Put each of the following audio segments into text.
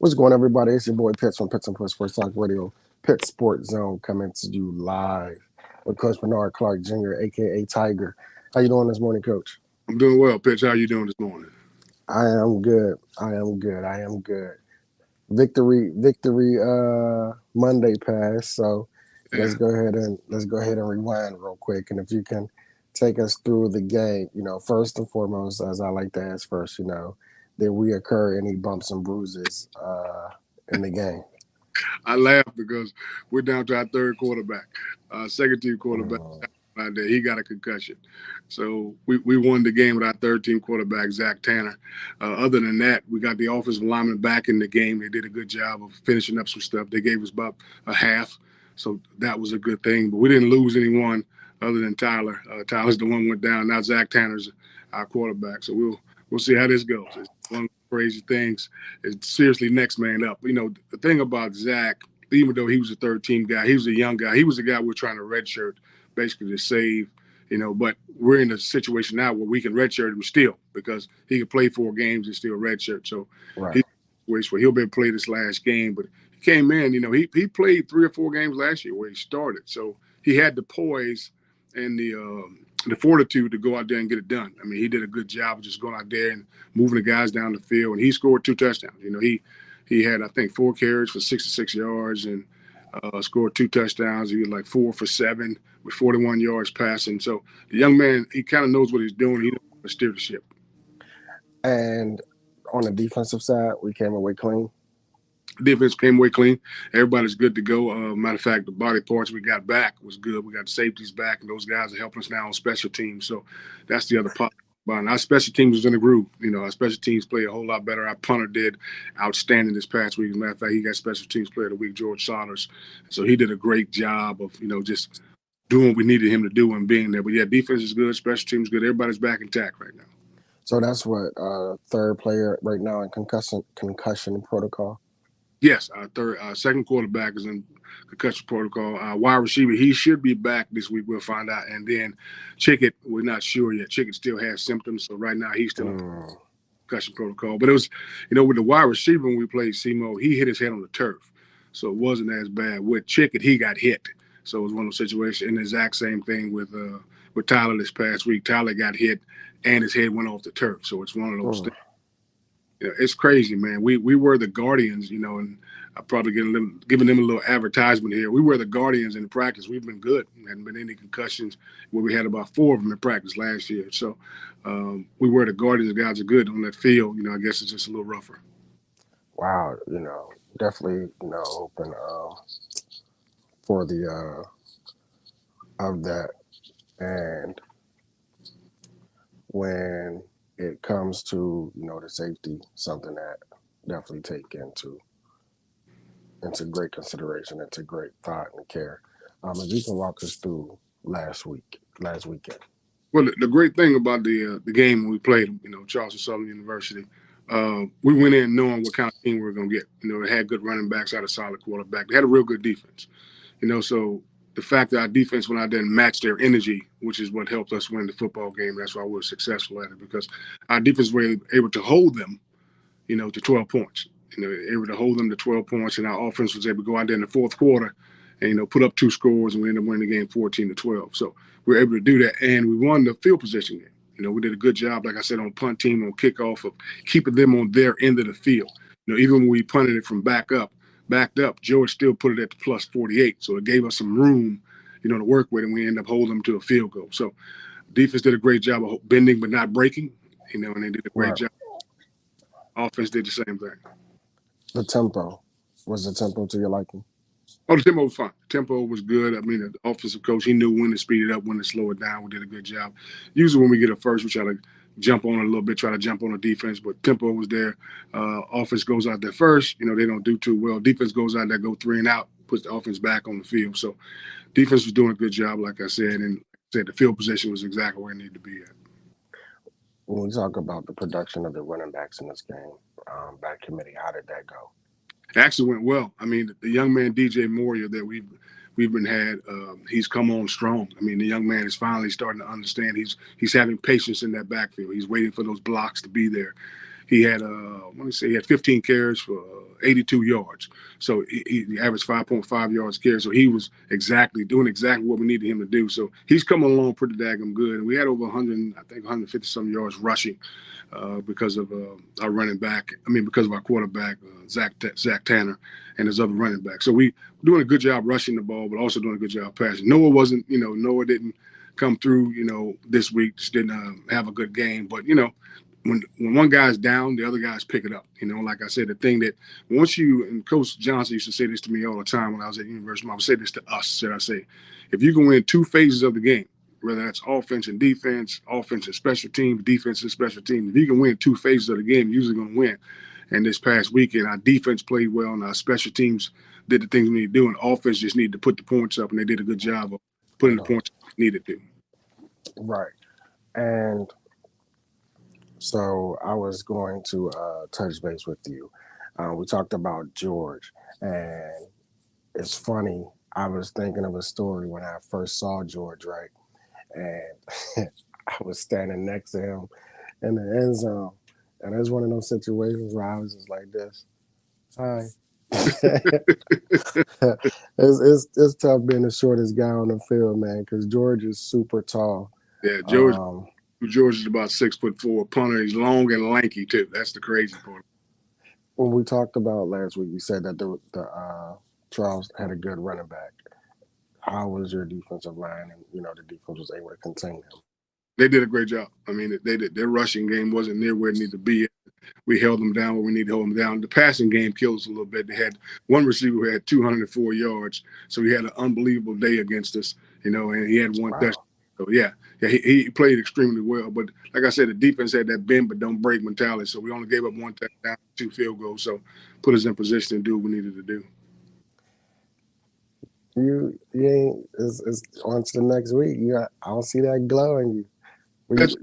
What's going on, everybody? It's your boy Pitts from Pitts and Push Sports Talk Radio, Pitt Sports Zone, coming to you live with Coach Bernard Clark Jr., aka Tiger. How you doing this morning, Coach? I'm doing well, Pitch. How you doing this morning? I am good. I am good. I am good. Victory. Monday pass. So Yeah, let's go ahead and rewind real quick. And if you can take us through the game, first and foremost, as I like to ask first, did we occur any bumps and bruises in the game? I laugh because we're down to our third quarterback, second team quarterback. Mm, Out there, he got a concussion, so we won the game with our third team quarterback Zach Tanner. Other than that, we got the offensive linemen back in the game. They did a good job of finishing up some stuff. They gave us about a half, so that was a good thing. But we didn't lose anyone other than Tyler. Tyler's the one who went down. Now Zach Tanner's our quarterback. So we'll see how this goes. It's one of the crazy things. It's seriously next man up. The thing about Zach, even though he was a third team guy, he was a young guy. He was a guy we're trying to redshirt basically to save. But we're in a situation now where we can redshirt him still because he can play 4 games and still redshirt. So right. he's in a situation where he'll be able to play this last game. But he came in, he played 3 or 4 games last year where he started. So he had the poise and the fortitude to go out there and get it done. I mean, he did a good job of just going out there and moving the guys down the field. And he scored 2 touchdowns. He had, I think, 4 carries for 66 yards and scored 2 touchdowns. He was like 4 for 7 with 41 yards passing. So the young man, he kind of knows what he's doing. He knows how to steer the ship. And on the defensive side, we came away clean. Defense came away clean. Everybody's good to go. Matter of fact, the body parts we got back was good. We got the safeties back, and those guys are helping us now on special teams. So that's the other part. But our special teams was in the groove. Our special teams played a whole lot better. Our punter did outstanding this past week. As a matter of fact, he got special teams player of the week, George Saunders. So he did a great job of, just doing what we needed him to do and being there. But yeah, defense is good, special teams good. Everybody's back intact right now. So that's what third player right now in concussion protocol. Yes, our second quarterback is in concussion protocol. Wide receiver, he should be back this week. We'll find out. And then Chickett, we're not sure yet. Chickett still has symptoms, so right now he's still in concussion protocol. But it was, with the wide receiver when we played SEMO, he hit his head on the turf, so it wasn't as bad. With Chickett, he got hit, so it was one of those situations. And the exact same thing with Tyler this past week. Tyler got hit, and his head went off the turf, so it's one of those things. It's crazy, man. We were the guardians, and I probably giving them a little advertisement here. We were the guardians in practice. We've been good. There hadn't been any concussions where we had about 4 of them in practice last year. So we were the guardians. The guys are good on that field. I guess it's just a little rougher. Wow, definitely, hoping for the of that. And when it comes to the safety, something that definitely take into great consideration, into great thought and care. If you can walk us through last weekend. Well, the great thing about the game when we played, Charleston Southern University, we went in knowing what kind of team we were going to get. They had good running backs, had a solid quarterback. They had a real good defense. So the fact that our defense went out there and matched their energy, which is what helped us win the football game. That's why we were successful at it, because our defense were able to hold them, to 12 points. Able to hold them to 12 points, and our offense was able to go out there in the fourth quarter and, put up 2 scores, and we ended up winning the game 14-12. So we were able to do that, and we won the field position game. We did a good job, like I said, on punt team, on kickoff, of keeping them on their end of the field. Even when we punted it from backed up, George still put it at the plus 48. So it gave us some room, to work with, and we ended up holding them to a field goal. So defense did a great job of bending but not breaking, and they did a great job. Offense did the same thing. The tempo. Was the tempo to your liking? Oh, the tempo was fine. The tempo was good. I mean, the offensive coach, he knew when to speed it up, when to slow it down. We did a good job. Usually when we get a first, we try to jump on it a little bit, try to jump on the defense, but tempo was there. Offense goes out there first. They don't do too well. Defense goes out there, go 3 and out, puts the offense back on the field. So defense was doing a good job, like I said, and the field position was exactly where it needed to be at. When we talk about the production of the running backs in this game, by committee, how did that go? It actually went well. I mean, the young man, DJ Moria, that we've been had, he's come on strong. I mean, the young man is finally starting to understand. He's having patience in that backfield. He's waiting for those blocks to be there. He had, he had 15 carries for 82 yards. So he averaged 5.5 yards carry. So he was doing exactly what we needed him to do. So he's coming along pretty daggum good. And we had over 100, I think 150 some yards rushing because of our running back. I mean, because of our quarterback, Zach Tanner, and his other running back. So we doing a good job rushing the ball, but also doing a good job passing. Noah didn't come through, this week. Just didn't have a good game. But, when one guy's down, the other guys pick it up. Like I said, the thing that once you, and Coach Johnson used to say this to me all the time when I was at university, I would say this to us, should I say, if you can win two phases of the game, whether that's offense and defense, offense and special teams, defense and special teams, if you can win two phases of the game, you're usually going to win. And this past weekend, our defense played well, and our special teams did the things we need to do, and offense just needed to put the points up, and they did a good job of putting the points they needed to. Right. And so I was going to touch base with you. We talked about George, and it's funny. I was thinking of a story when I first saw George, right? And I was standing next to him in the end zone, and it's one of those situations where I was just like this. Hi. It's tough being the shortest guy on the field, man, because George is super tall. Yeah, Um, George is about 6'4" punter. He's long and lanky too. That's the crazy part. when we talked about last week, you said that the Charles had a good running back. How was your defensive line, and the defense was able to contain him? They did a great job. I mean, they did. Their rushing game wasn't near where it needed to be. We held them down where we needed to hold them down. The passing game killed us a little bit. They had one receiver who had 204 yards, so he had an unbelievable day against us. And he had one touchdown. Wow. So he played extremely well. But like I said, the defense had that bend but don't break mentality. So we only gave up one touchdown, 2 field goals. So put us in position to do what we needed to do. You ain't. It's on to the next week. I don't see that glow in you. That's,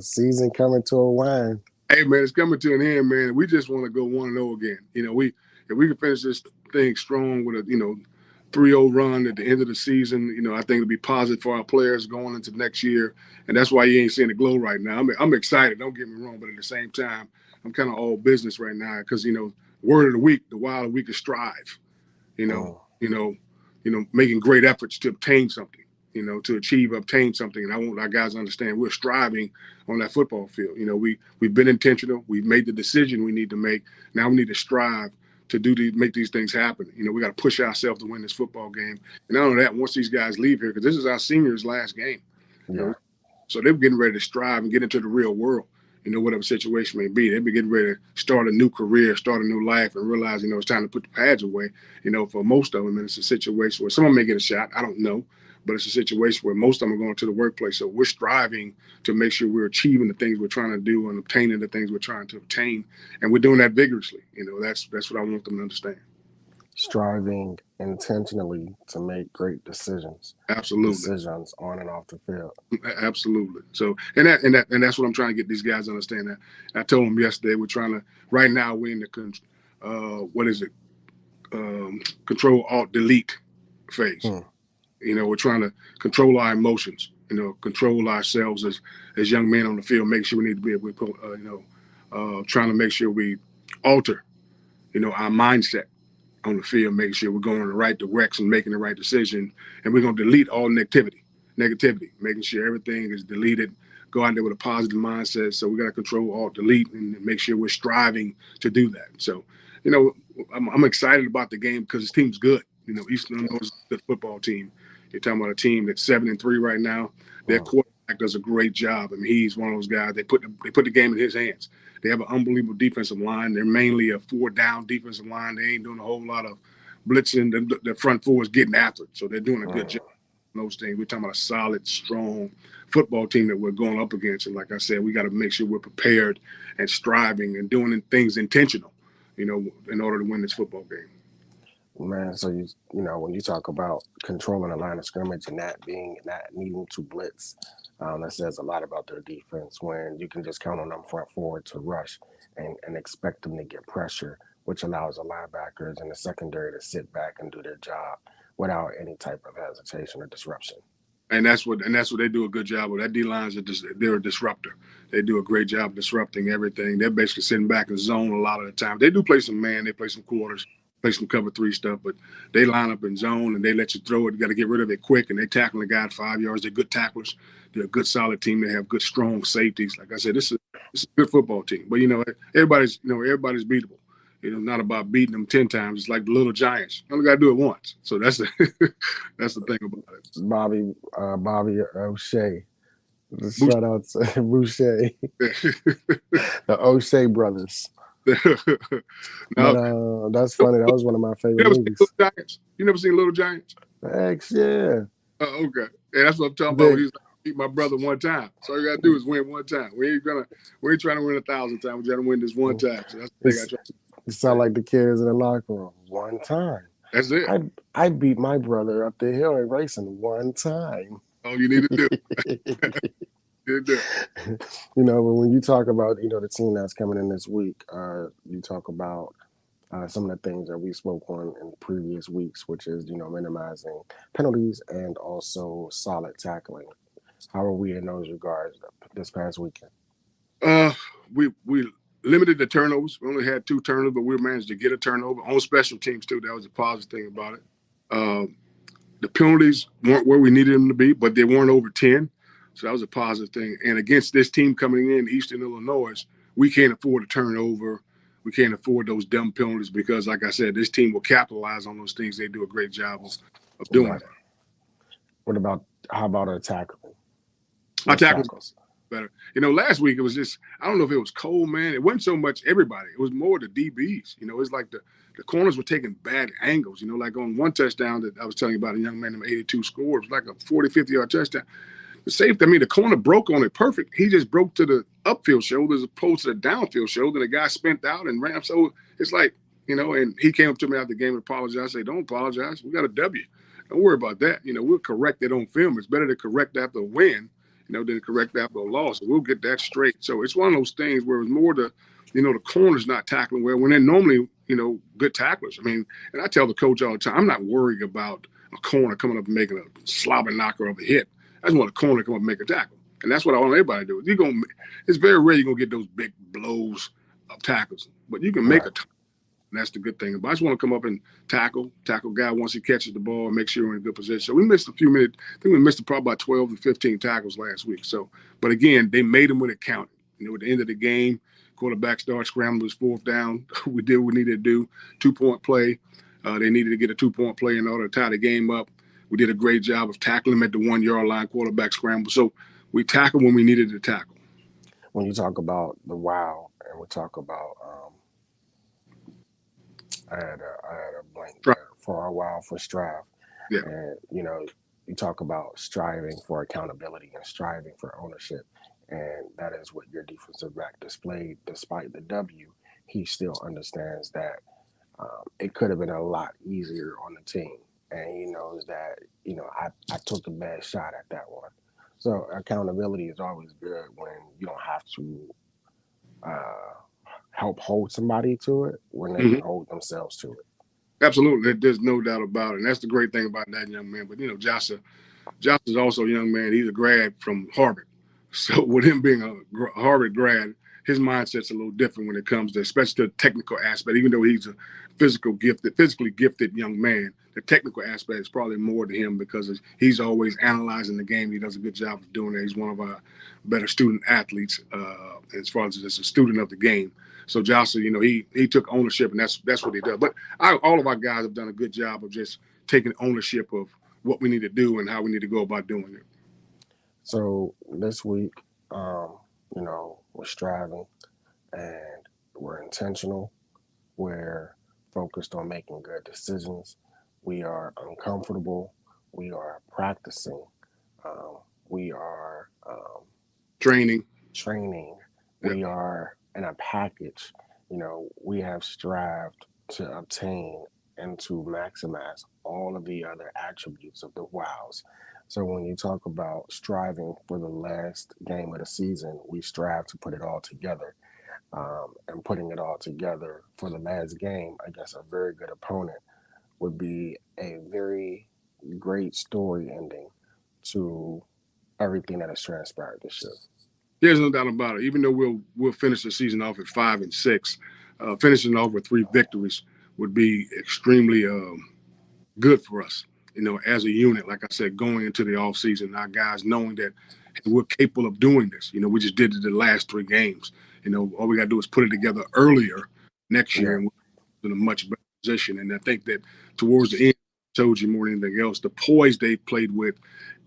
Season coming to a wind. hey man, it's coming to an end, man. We just want to go 1-0 again. If we can finish this thing strong with a 3-0 run at the end of the season, I think it'll be positive for our players going into next year. And that's why you ain't seeing the glow right now. I'm excited, don't get me wrong, but at the same time, I'm kind of all business right now because, word of the week, the wild of the week is strive. You know, Oh, you know, making great efforts to obtain something, to obtain something. And I want our guys to understand we're striving on that football field. We've been intentional. We've made the decision we need to make. Now we need to strive to make these things happen. We got to push ourselves to win this football game. And not only that, once these guys leave here, because this is our seniors' last game, you yeah. know, so they're getting ready to strive and get into the real world. Whatever situation may be, they'll be getting ready to start a new career, start a new life, and realize, it's time to put the pads away. For most of them, and it's a situation where someone may get a shot. I don't know, but it's a situation where most of them are going to the workplace. So we're striving to make sure we're achieving the things we're trying to do and obtaining the things we're trying to obtain, and we're doing that vigorously. That's what I want them to understand. Striving intentionally to make great decisions. Absolutely. Decisions on and off the field. Absolutely. So, and that's what I'm trying to get these guys to understand. That I told them yesterday, we're trying to right now we're in the what is it? Control Alt Delete phase. Hmm. We're trying to control our emotions. Control ourselves as young men on the field. Make sure we need to be able to, trying to make sure we alter, our mindset on the field, making sure we're going in the right direction, making the right decision, and we're going to delete all negativity, making sure everything is deleted. Go out there with a positive mindset. So we got to control, alt, delete, and make sure we're striving to do that. So, I'm excited about the game because this team's good. Eastern Illinois is a good football team. You're talking about a team that's 7-3 right now. Their Hmm. quarterback does a great job. I mean, he's one of those guys. They put the game in his hands. They have an unbelievable defensive line. They're mainly a 4-down defensive line. They ain't doing a whole lot of blitzing. The front four is getting after it. So they're doing a good Hmm. job on those things. We're talking about a solid, strong football team that we're going up against. And like I said, we got to make sure we're prepared and striving and doing things intentional, in order to win this football game. Man, so when you talk about controlling the line of scrimmage and not needing to blitz, that says a lot about their defense. When you can just count on them front forward to rush and expect them to get pressure, which allows the linebackers and the secondary to sit back and do their job without any type of hesitation or disruption. And that's what they do a good job of. That D lines they're a disruptor. They do a great job disrupting everything. They're basically sitting back in zone a lot of the time. They do play some man, they play some quarters, play some cover three stuff, but they line up in zone and they let you throw it. You got to get rid of it quick, and they tackle the guy at 5 yards. They're good tacklers. They're a good solid team. They have good strong safeties. Like I said, this is a good football team. But everybody's beatable. Not about beating them 10 times. It's like the little giants. You only got to do it once. So that's the that's the thing about it. Bobby O'Shea. Boost. Shout out to Boucher, the O'Shea brothers. But Now, that's funny. That was one of my you favorite never seen Little movies. Giants? You never seen Little Giants? X, yeah. Okay. Yeah, that's what I'm talking about. When Big. he's like, beat my brother one time. So all you gotta do is win one time. We ain't trying to win 1,000 times. We trying to win this one time. So that's the thing I It's, try it to sound say. like the kids in the locker room. One time. That's it. I beat my brother up the hill in racing one time. All you need to do. You do. But when you talk about the team that's coming in this week, you talk about some of the things that we spoke on in previous weeks, which is minimizing penalties and also solid tackling. How are we in those regards this past weekend? Uh, we limited the turnovers. We only had 2 turnovers, but we managed to get a turnover on special teams too. That was a positive thing about it. Um, the penalties weren't where we needed them to be, but they weren't over 10. So that was a positive thing. And against this team coming in, Eastern Illinois, we can't afford a turnover. We can't afford those dumb penalties because, like I said, this team will capitalize on those things. They do a great job of doing Right. that. What about how about our tackling? Our Missed tackles tackles. better. Last week it was just I don't know if it was cold, man. It wasn't so much everybody. It was more the DBs. It's like the corners were taking bad angles. Like on one touchdown that I was telling you about, a young man named 82 scored. It was like a 40, 50-yard touchdown. The safety, I mean, the corner broke on it perfect. He just broke to the upfield shoulder as opposed to the downfield shoulder. The guy spent out and ran. So it's like, and he came up to me after the game and apologized. I say, don't apologize. We got a W. Don't worry about that. We'll correct it on film. It's better to correct after a win, than to correct after a loss. So we'll get that straight. So it's one of those things where it's more the corner's not tackling well when they're normally, good tacklers. I mean, and I tell the coach all the time, I'm not worried about a corner coming up and making a slobber knocker of a hit. I just want a corner to come up and make a tackle. And that's what I want everybody to do. It's very rare you're gonna get those big blows of tackles, but you can make Right. a tackle. And that's the good thing. But I just want to come up and tackle guy once he catches the ball, and make sure we're in a good position. So we missed a few minutes. I think we missed probably about 12 to 15 tackles last week. So, but again, they made them when it counted. At the end of the game, quarterback started scrambling his fourth down. We did what we needed to do. 2-point play. They needed to get a 2-point play in order to tie the game up. We did a great job of tackling him at the 1 yard line, quarterback scramble. So we tackled when we needed to tackle. When you talk about the wow, and we talk about I had a blank Right. there for a while for strive, Yeah. and you talk about striving for accountability and striving for ownership, and that is what your defensive back displayed. Despite the W, he still understands that it could have been a lot easier on the team, and he knows that I took the bad shot at that one. So accountability is always good when you don't have to uh, help hold somebody to it when they Mm-hmm. can hold themselves to it. Absolutely. There's no doubt about it. And that's the great thing about that young man. But, Josh is also a young man. He's a grad from Harvard. So with him being a Harvard grad, his mindset's a little different when it comes to, especially the technical aspect. Even though he's a physically gifted young man, the technical aspect is probably more to him because he's always analyzing the game. He does a good job of doing that. He's one of our better student athletes as far as a student of the game. So Josh, he took ownership, and that's what he does. But all of our guys have done a good job of just taking ownership of what we need to do and how we need to go about doing it. So this week, we're striving and we're intentional. We're focused on making good decisions. We are uncomfortable. We are practicing. Um, we are Training. training. Yeah. We are in a package. We have strived to obtain and to maximize all of the other attributes of the wows. So when you talk about striving for the last game of the season, we strive to put it all together. And putting it all together for the last game against a very good opponent would be a very great story ending to everything that has transpired this year. There's no doubt about it. Even though we'll finish the season off at 5-6, finishing off with 3 victories would be extremely good for us. As a unit, like I said, going into the off season, our guys knowing that hey, we're capable of doing this. We just did it the last 3 games. All we got to do is put it together earlier next year, Yeah, and we're in a much better position. And I think that towards the end, I told you more than anything else, the poise they played with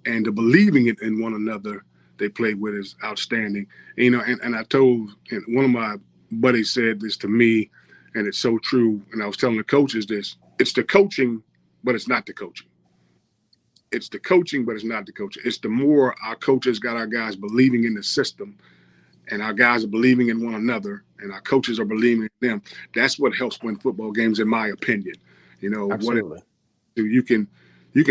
and the believing it in one another they played with is outstanding. And I told, and one of my buddies said this to me, and it's so true. And I was telling the coaches this: it's the coaching, but it's not the coaching. It's the coaching, but it's not the coaching. It's the more our coaches got our guys believing in the system, and our guys are believing in one another, and our coaches are believing in them. That's what helps win football games, in my opinion. What absolutely. you can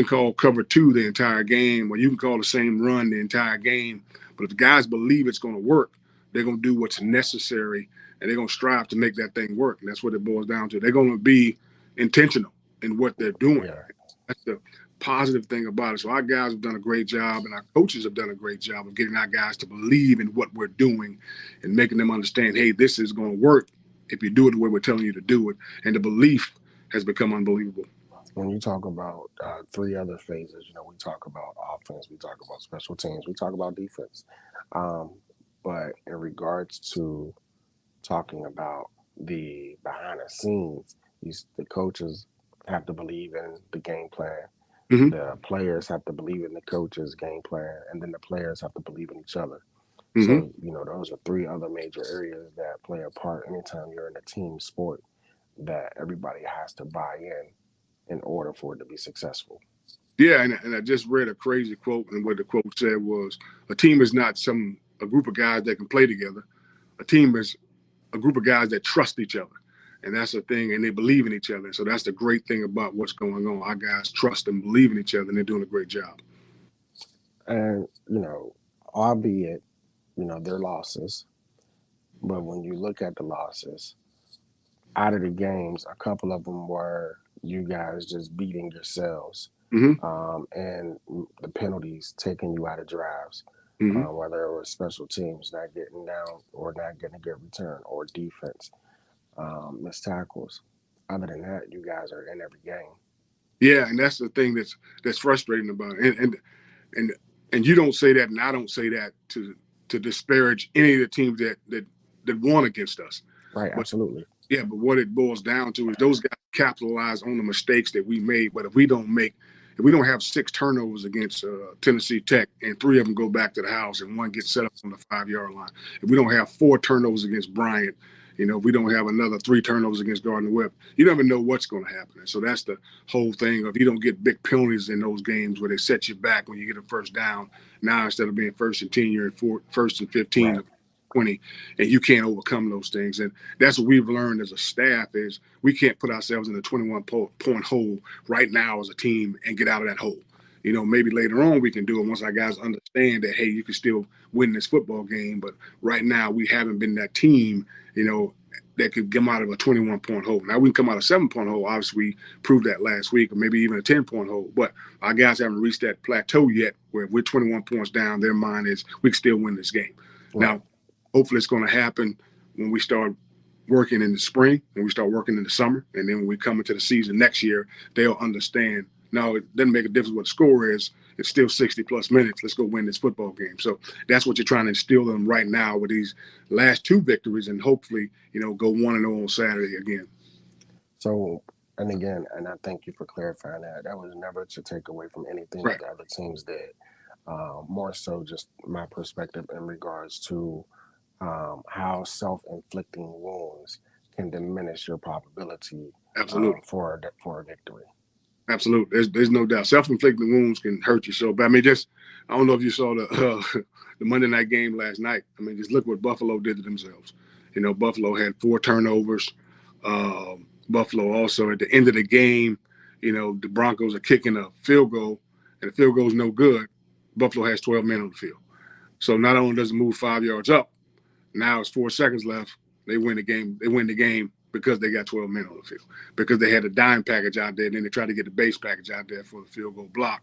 call cover 2 the entire game, or you can call the same run the entire game. But if the guys believe it's going to work, they're going to do what's necessary, and they're going to strive to make that thing work. And that's what it boils down to. They're going to be intentional in what they're doing. Yeah. That's the positive thing about it. So our guys have done a great job, and our coaches have done a great job of getting our guys to believe in what we're doing and making them understand, hey, this is going to work if you do it the way we're telling you to do it. And the belief has become unbelievable. When you talk about 3 other phases, we talk about offense, we talk about special teams, we talk about defense. Um, but in regards to talking about the behind the scenes, the coaches have to believe in the game plan. Mm-hmm. The players have to believe in the coach's game plan, and then the players have to believe in each other. Mm-hmm. So, those are 3 other major areas that play a part anytime you're in a team sport that everybody has to buy in order for it to be successful. Yeah, and I just read a crazy quote, and what the quote said was, "A team is not a group of guys that can play together. A team is a group of guys that trust each other." And that's the thing, and they believe in each other. So that's the great thing about what's going on. Our guys trust and believe in each other, and they're doing a great job. And, albeit, their losses, but when you look at the losses, out of the games, a couple of them were you guys just beating yourselves, Mm-hmm. and the penalties taking you out of drives, Mm-hmm. whether it was special teams not getting down or not getting a good return, or defense, missed tackles. Other than that, you guys are in every game. Yeah, and that's the thing that's frustrating about it. And and you don't say that, and I don't say that to disparage any of the teams that won against us. Right, But absolutely. yeah, but what it boils down to is those guys capitalize on the mistakes that we made. But if we don't have 6 turnovers against Tennessee Tech, and 3 of them go back to the house and 1 gets set up on the 5-yard line, if we don't have 4 turnovers against Bryant, if we don't have another 3 turnovers against Gardner Webb, you never know what's going to happen. And so that's the whole thing of you don't get big penalties in those games where they set you back when you get a first down. Now instead of being 1st and 10, you're in 1st and 15. Right. 20, and you can't overcome those things. And that's what we've learned as a staff is we can't put ourselves in a 21-point hole right now as a team and get out of that hole. Maybe later on we can do it once our guys understand that, hey, you can still win this football game. But right now we haven't been that team, that could come out of a 21-point hole. Now we can come out of a 7-point hole. Obviously, we proved that last week, or maybe even a 10-point hole. But our guys haven't reached that plateau yet where if we're 21 points down, their mind is we can still win this game. Right. Now, hopefully it's going to happen when we start working in the spring, when we start working in the summer, and then when we come into the season next year, they'll understand. Now, it doesn't make a difference what the score is. It's still 60-plus minutes. Let's go win this football game. So that's what you're trying to instill in them right now with these last 2 victories, and hopefully, go 1-0 on Saturday again. So, and again, and I thank you for clarifying that. That was never to take away from anything that Right. the other teams did. More so, just my perspective in regards to how self-inflicting wounds can diminish your probability Absolutely. for a victory. Absolutely. There's no doubt. Self-inflicted wounds can hurt you so bad. I mean, I don't know if you saw the Monday night game last night. I mean, just look what Buffalo did to themselves. Buffalo had 4 turnovers. Buffalo also at the end of the game, the Broncos are kicking a field goal, and the field goal is no good. Buffalo has 12 men on the field. So not only does it move 5 yards up, now it's 4 seconds left. They win the game. They win the game because they got 12 men on the field, because they had a dime package out there, and then they tried to get the base package out there for the field goal block,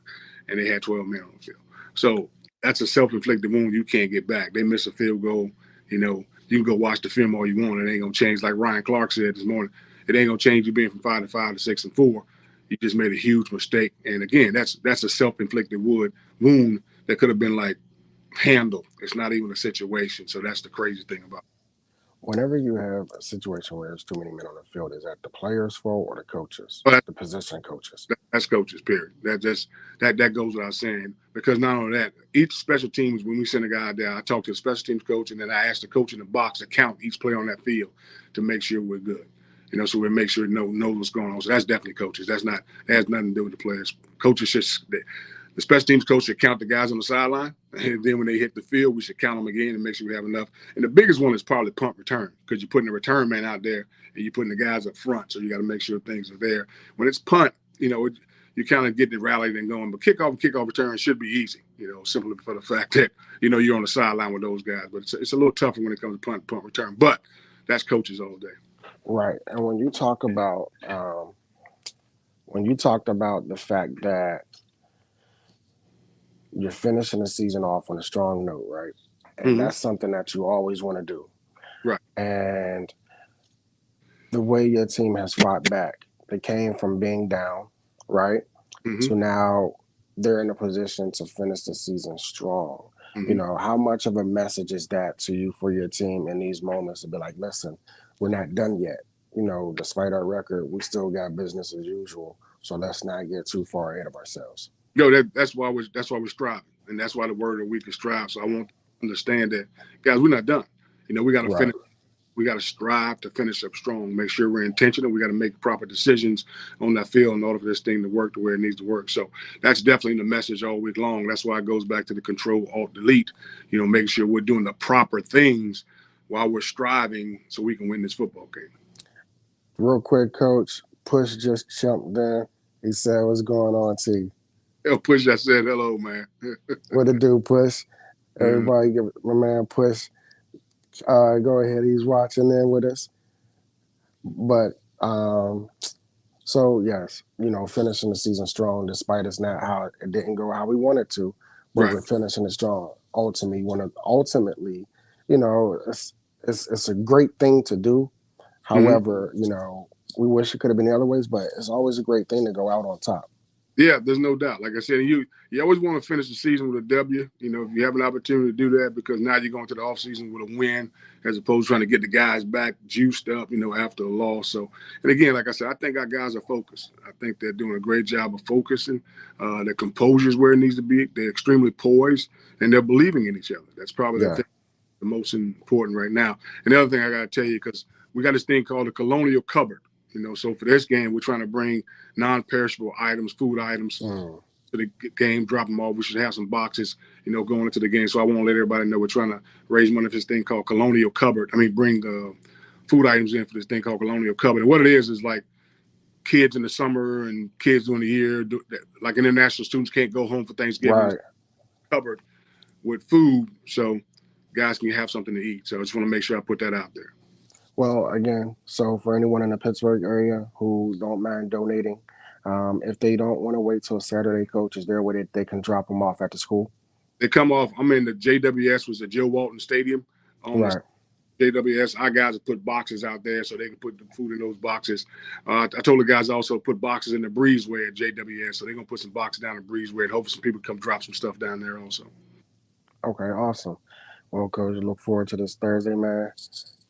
and they had 12 men on the field. So that's a self-inflicted wound you can't get back. They miss a field goal, you can go watch the film all you want. It ain't gonna change. Like Ryan Clark said this morning, it ain't gonna change you being from 5-5 to 6-4. You just made a huge mistake. And again, that's a self-inflicted wound that could have been like handled. It's not even a situation. So that's the crazy thing about it. Whenever you have a situation where there's too many men on the field, is that the players' fault or the coaches, But the position coaches? that's coaches, period. That goes without saying. Because not only that, each special teams, when we send a guy down, I talk to the special teams coach, and then I ask the coach in the box to count each player on that field to make sure we're good. So we make sure know what's going on. So that's definitely coaches. That has nothing to do with the players. Coaches just the special teams coach should count the guys on the sideline, and then when they hit the field, we should count them again and make sure we have enough. And the biggest one is probably punt return, because you're putting the return man out there and you're putting the guys up front, so you got to make sure things are there. When it's punt, you kind of get the rally and going, but kickoff return should be easy, simply for the fact that you're on the sideline with those guys. But it's a little tougher when it comes to punt return. But that's coaches all day. Right. And when you talk about when you talked about the fact that you're finishing the season off on a strong note, right? And that's something that you always want to do. Right. And the way your team has fought back, they came from being down, right? To now they're in a position to finish the season strong. How much of a message is that to you for your team in these moments to be like, listen, we're not done yet. Despite our record, we still got business as usual. So let's not get too far ahead of ourselves. That's why we're striving, and that's why the word of the week is strive. So I want to understand that, guys, we're not done. We got to Right. finish. We got to strive to finish up strong. Make sure we're intentional. We got to make proper decisions on that field in order for this thing to work the way it needs to work. So that's definitely the message all week long. That's why it goes back to the control, alt, delete. Making sure we're doing the proper things while we're striving so we can win this football game. Real quick, Coach, Push just jumped in. He said, "What's going on, T?" Push, I said hello, man. What it do, Push? Everybody give my man Push. Go ahead. He's watching in with us. But so yes, finishing the season strong despite it's not how it didn't go how we wanted to, but Right. we're finishing it strong. Ultimately, it's a great thing to do. However, we wish it could have been the other ways, but it's always a great thing to go out on top. Yeah, there's no doubt. Like I said, you always want to finish the season with a W. If you have an opportunity to do that, because now you're going to the off season with a win, as opposed to trying to get the guys back juiced up, after a loss. So, and again, like I said, I think our guys are focused. I think they're doing a great job of focusing. Their composure is where it needs to be. They're extremely poised, and they're believing in each other. That's probably Yeah. the most important right now. And the other thing I got to tell you, because we got this thing called the Colonial Cupboard. So for this game, we're trying to bring non-perishable items, food items to the game, drop them off. We should have some boxes, going into the game. So I want to let everybody know we're trying to raise money for this thing called Colonial Cupboard. Bring food items in for this thing called Colonial Cupboard. And what it is like kids in the summer and kids during the year, like international students can't go home for Thanksgiving. Right. Cupboard with food, so guys can have something to eat. So I just want to make sure I put that out there. Well, again, so for anyone in the Pittsburgh area who don't mind donating, if they don't want to wait till Saturday, Coach, is there a way they can drop them off at the school? They come off. I'm in the JWS, was the Joe Walton Stadium. On Right. the JWS, our guys have put boxes out there so they can put the food in those boxes. I told the guys also put boxes in the breezeway at JWS, so they're gonna put some boxes down the breezeway, and hopefully some people come drop some stuff down there also. Okay, awesome. Well, Coach, look forward to this Thursday, man.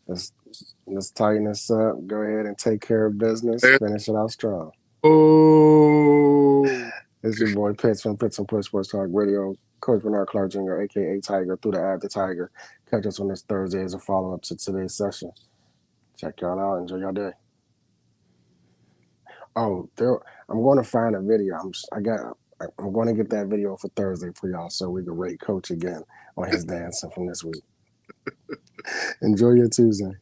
Let's tighten this up. Go ahead and take care of business. Finish it out strong. Oh, It's your boy Pitts from Pitts and Push Sports Talk Radio. Coach Bernard Clark Jr., aka Tiger, through the app, the Tiger. Catch us on this Thursday as a follow up to today's session. Check y'all out. Enjoy your day. Oh, I'm going to find a video. I'm going to get that video for Thursday for y'all so we can rate Coach again on his dancing from this week. Enjoy your Tuesday.